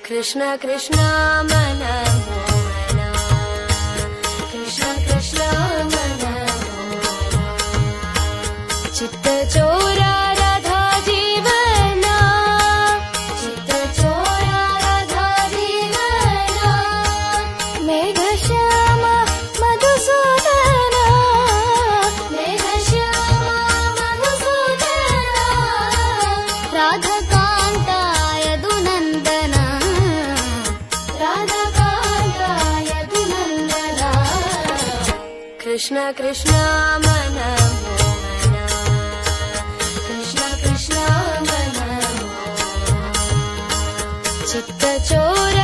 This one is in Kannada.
ಕೃಷ್ಣ ಕೃಷ್ಣ ಮನಮೋಹನ, ಕೃಷ್ಣ ಕೃಷ್ಣ ಮನಮೋಹನ, ಚಿತ್ತ ಚೋರ ರಾಧಾ ಜೀವನ, ಚಿತ್ತ ಚೋರ ರಾಧಾ ಜೀವನ, ಮೇಘ ಶ್ಯಾಮ ಮಧುಸೂದನ, ಮೇಘ ಶ್ಯಾಮ ಮಧುಸೂದನ, ರಾಧಕಾಂತ ಯದುನಂದನ, ರಾಧಕಾಂತ ಯದುನಂದನ, ಕೃಷ್ಣ ಕೃಷ್ಣ ಮನಮೋಹನ, ಕೃಷ್ಣ ಕೃಷ್ಣ ಮನಮೋಹನ, ಚಿತ್ತ ಚೋರ